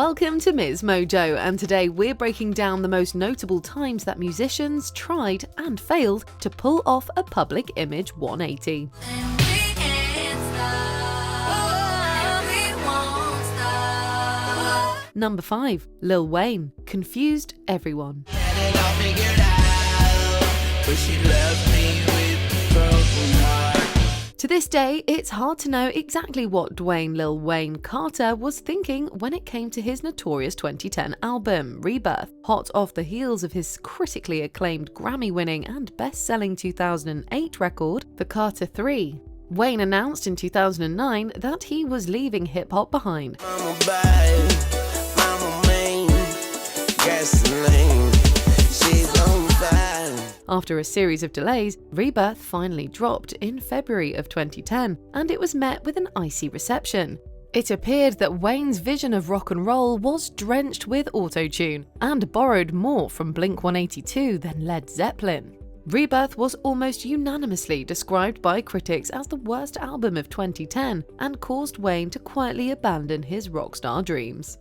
Welcome to MsMojo, and today we're breaking down the most notable times that musicians tried and failed to pull off a public image 180. Number 5. Lil Wayne, confused everyone. To this day, it's hard to know exactly what Dwayne Lil Wayne Carter was thinking when it came to his notorious 2010 album, Rebirth. Hot off the heels of his critically acclaimed Grammy-winning and best-selling 2008 record, The Carter 3, Wayne announced in 2009 that he was leaving hip-hop behind. After a series of delays, Rebirth finally dropped in February of 2010, and it was met with an icy reception. It appeared that Wayne's vision of rock and roll was drenched with auto-tune and borrowed more from Blink-182 than Led Zeppelin. Rebirth was almost unanimously described by critics as the worst album of 2010 and caused Wayne to quietly abandon his rockstar dreams.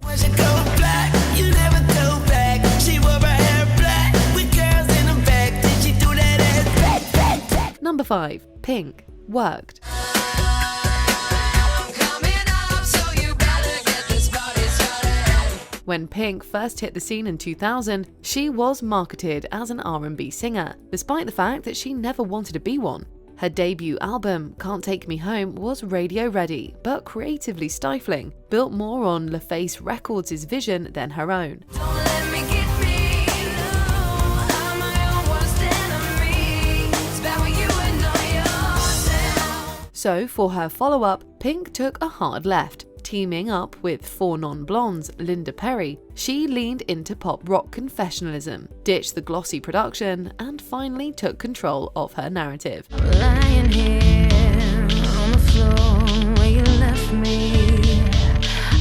Number 5. Pink, Worked. When Pink first hit the scene in 2000, she was marketed as an R&B singer, despite the fact that she never wanted to be one. Her debut album, Can't Take Me Home, was radio-ready, but creatively stifling, built more on LaFace Records' vision than her own. So, for her follow-up, Pink took a hard left. Teaming up with Four Non-Blondes, Linda Perry, she leaned into pop-rock confessionalism, ditched the glossy production, and finally took control of her narrative. Lying here on the floor where you left me,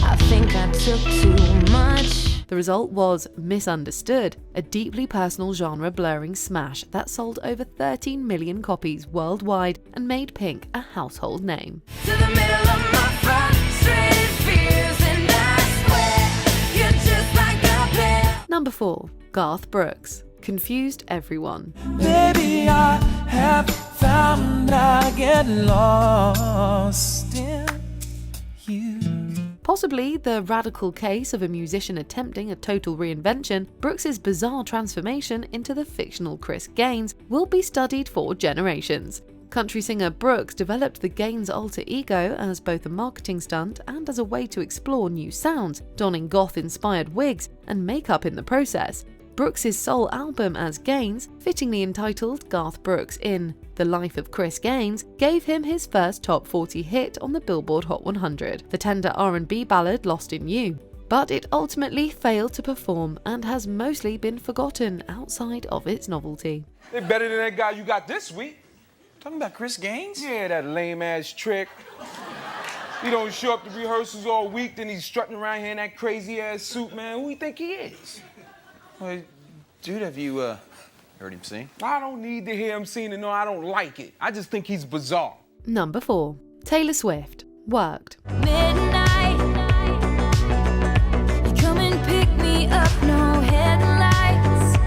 I think I took too much. The result was Misunderstood, a deeply personal genre-blurring smash that sold over 13 million copies worldwide and made Pink a household name. To the middle of my frustrated fears, and I swear you're just like a bear. Number 4. Garth Brooks, Confused Everyone. Baby, I have found I get lost in you. Possibly the radical case of a musician attempting a total reinvention, Brooks's bizarre transformation into the fictional Chris Gaines will be studied for generations. Country singer Brooks developed the Gaines alter ego as both a marketing stunt and as a way to explore new sounds, donning goth-inspired wigs and makeup in the process. Brooks's sole album as Gaines, fittingly entitled Garth Brooks in The Life of Chris Gaines, gave him his first top 40 hit on the Billboard Hot 100, the tender R&B ballad Lost in You. But it ultimately failed to perform and has mostly been forgotten outside of its novelty. They're better than that guy you got this week. Talking about Chris Gaines? Yeah, that lame-ass trick. He don't show up to rehearsals all week, then he's strutting around here in that crazy-ass suit, man. Who do you think he is? Well, dude, have you heard him sing? I don't need to hear him sing to know I don't like it. I just think he's bizarre. Number 4. Taylor Swift, Worked. Midnight, you come and pick me up, no headlights.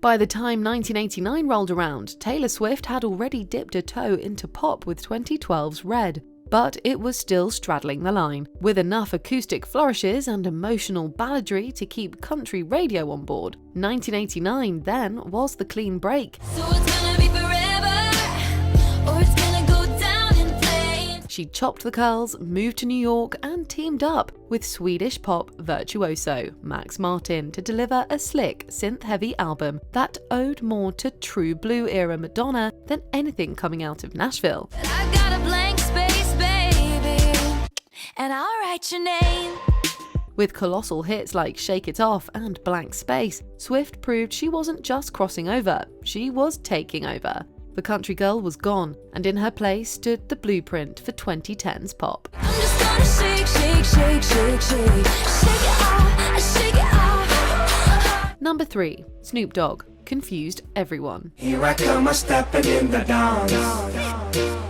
By the time 1989 rolled around, Taylor Swift had already dipped a toe into pop with 2012's Red. But it was still straddling the line, with enough acoustic flourishes and emotional balladry to keep country radio on board. 1989 then was the clean break. So it's gonna be forever, or it's gonna go down in flames. She chopped the curls, moved to New York, and teamed up with Swedish pop virtuoso Max Martin to deliver a slick, synth-heavy album that owed more to true blue-era Madonna than anything coming out of Nashville. I've got a blank space, baby, and I'll write your name. With colossal hits like Shake It Off and Blank Space, Swift proved she wasn't just crossing over, she was taking over. The country girl was gone, and in her place stood the blueprint for 2010's pop. I'm just gonna shake, shake, shake, shake, shake, shake it off, shake it off. Number 3. Snoop Dogg, Confused Everyone. Here I come, I'm stepping in the dawn.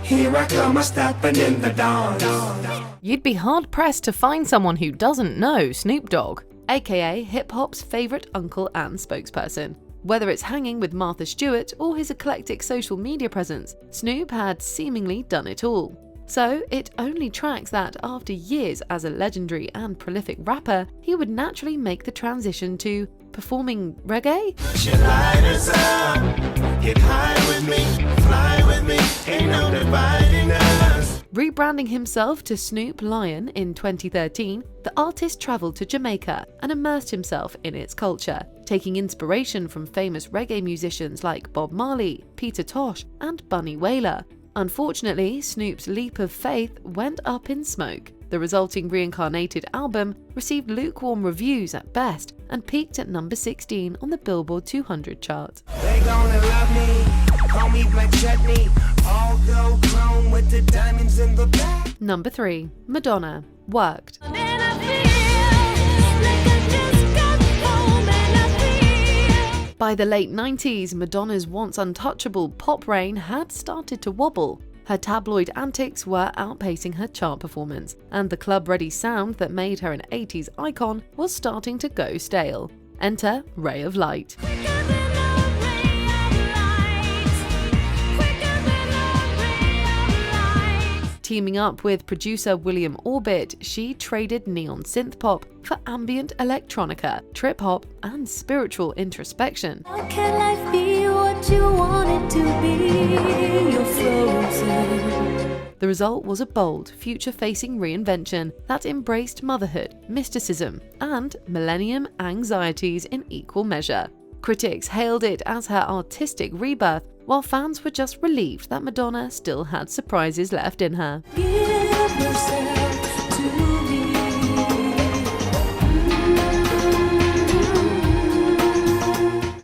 Here I come, I'm stepping in the dawn. You'd be hard-pressed to find someone who doesn't know Snoop Dogg. aka hip-hop's favourite uncle and spokesperson. Whether it's hanging with Martha Stewart or his eclectic social media presence, Snoop had seemingly done it all. So it only tracks that after years as a legendary and prolific rapper, he would naturally make the transition to performing reggae? Get high with me, fly with me, ain't no dividing us. Rebranding himself to Snoop Lion in 2013, the artist travelled to Jamaica and immersed himself in its culture, taking inspiration from famous reggae musicians like Bob Marley, Peter Tosh, and Bunny Wailer. Unfortunately, Snoop's leap of faith went up in smoke. The resulting reincarnated album received lukewarm reviews at best and peaked at number 16 on the Billboard 200 chart. They gonna love me, call me black chutney, all gold chrome with the diamonds in the back. Number 3. Madonna, Worked. By the late 90s, Madonna's once untouchable pop reign had started to wobble. Her tabloid antics were outpacing her chart performance, and the club-ready sound that made her an 80s icon was starting to go stale. Enter Ray of Light. Teaming up with producer William Orbit, she traded neon synth pop for ambient electronica, trip hop, and spiritual introspection. How can life be what you want it to be? You're frozen. The result was a bold, future-facing reinvention that embraced motherhood, mysticism, and millennium anxieties in equal measure. Critics hailed it as her artistic rebirth, while fans were just relieved that Madonna still had surprises left in her. Give yourself to me.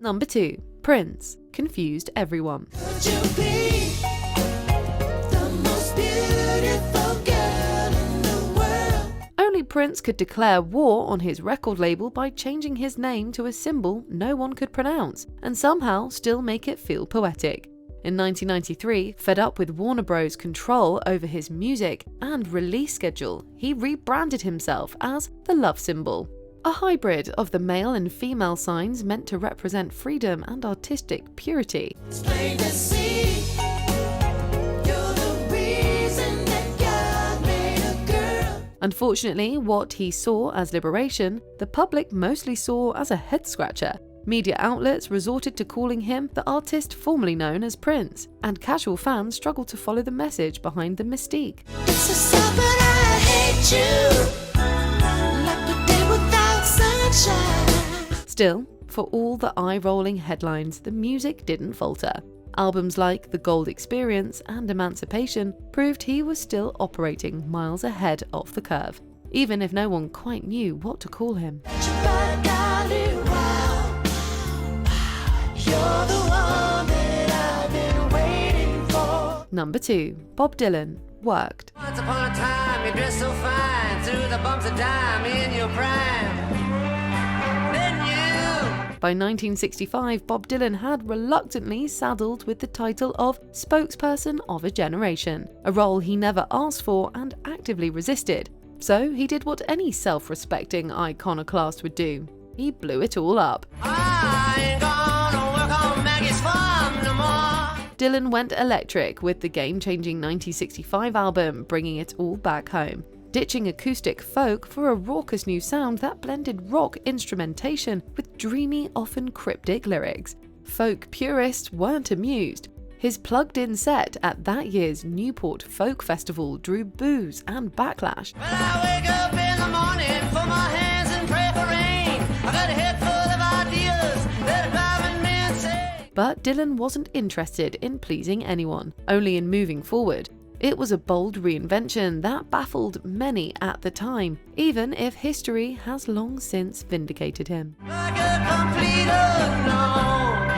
Number 2. Prince, Confused Everyone. Could you be the most beautiful girl in the world? Only Prince could declare war on his record label by changing his name to a symbol no one could pronounce, and somehow still make it feel poetic. In 1993, fed up with Warner Bros.' control over his music and release schedule, he rebranded himself as the Love Symbol, a hybrid of the male and female signs meant to represent freedom and artistic purity. It's plain to see. You're the reason that God made a girl. Unfortunately, what he saw as liberation, the public mostly saw as a head-scratcher. Media outlets resorted to calling him the artist formerly known as Prince, and casual fans struggled to follow the message behind the mystique. It's a sign, but I hate you. Like the day without sunshine. Still, for all the eye-rolling headlines, the music didn't falter. Albums like The Gold Experience and Emancipation proved he was still operating miles ahead of the curve, even if no one quite knew what to call him. You're the one that I've been waiting for. Number 2. Bob Dylan, Worked. Once upon a time, you dressed so fine, through the bumps of dime in your prime. Then you. By 1965, Bob Dylan had reluctantly saddled with the title of Spokesperson of a Generation, a role he never asked for and actively resisted. So he did what any self-respecting iconoclast would do. He blew it all up. I ain't gonna work on Maggie's farm no more. Dylan went electric with the game-changing 1965 album, bringing it all back home, ditching acoustic folk for a raucous new sound that blended rock instrumentation with dreamy, often cryptic lyrics. Folk purists weren't amused. His plugged-in set at that year's Newport Folk Festival drew boos and backlash. Well, I wake up in the morning for my hands and pray for rain. I got a head full of ideas that are driving me insane. But Dylan wasn't interested in pleasing anyone, only in moving forward. It was a bold reinvention that baffled many at the time, even if history has long since vindicated him. Like a complete unknown.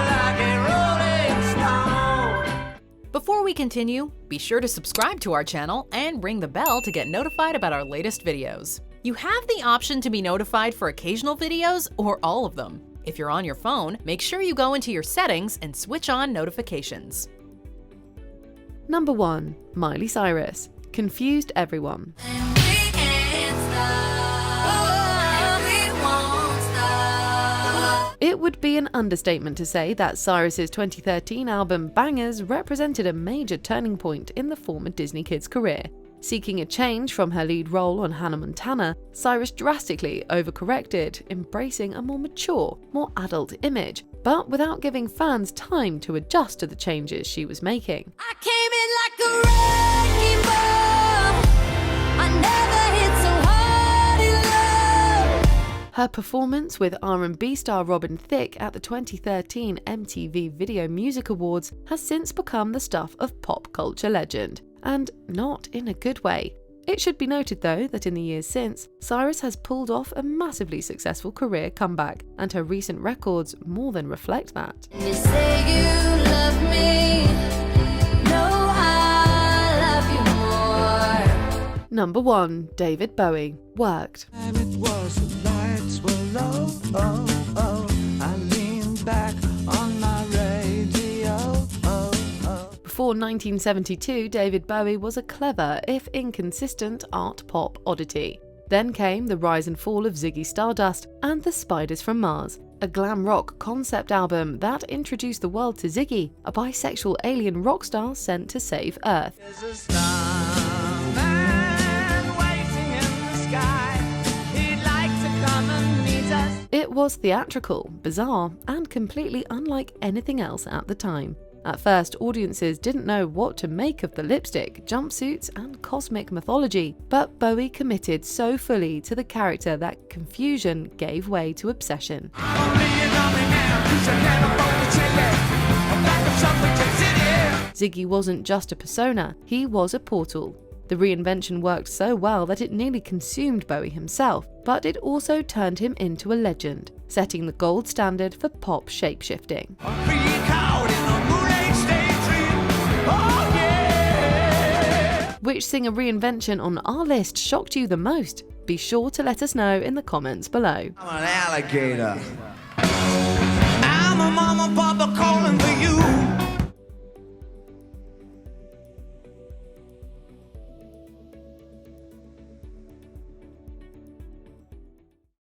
Like a rolling stone. Before we continue, be sure to subscribe to our channel and ring the bell to get notified about our latest videos. You have the option to be notified for occasional videos or all of them. If you're on your phone, make sure you go into your settings and switch on notifications. Number 1. Miley Cyrus, Confused Everyone. And we can't stop. It would be an understatement to say that Cyrus's 2013 album Bangerz represented a major turning point in the former Disney Kid's career. Seeking a change from her lead role on Hannah Montana, Cyrus drastically overcorrected, embracing a more mature, more adult image, but without giving fans time to adjust to the changes she was making. I came in like a wrecking ball. I never hit so hard in love. Her performance with R&B star Robin Thicke at the 2013 MTV Video Music Awards has since become the stuff of pop culture legend, and not in a good way. It should be noted though that in the years since, Cyrus has pulled off a massively successful career comeback, and her recent records more than reflect that. You say you love me. No, I love you more. Number 1. David Bowie, Worked. And it was the lights were low. Oh, oh. I leaned back on my radio. Before 1972, David Bowie was a clever, if inconsistent, art pop oddity. Then came the rise and fall of Ziggy Stardust and The Spiders from Mars, a glam rock concept album that introduced the world to Ziggy, a bisexual alien rock star sent to save Earth. There's a starman waiting in the sky. He'd like to come and meet us. It was theatrical, bizarre, and completely unlike anything else at the time. At first, audiences didn't know what to make of the lipstick, jumpsuits, and cosmic mythology, but Bowie committed so fully to the character that confusion gave way to obsession. Ziggy wasn't just a persona, he was a portal. The reinvention worked so well that it nearly consumed Bowie himself, but it also turned him into a legend, setting the gold standard for pop shapeshifting. Which singer reinvention on our list shocked you the most? Be sure to let us know in the comments below. I'm an alligator. I'm a mama.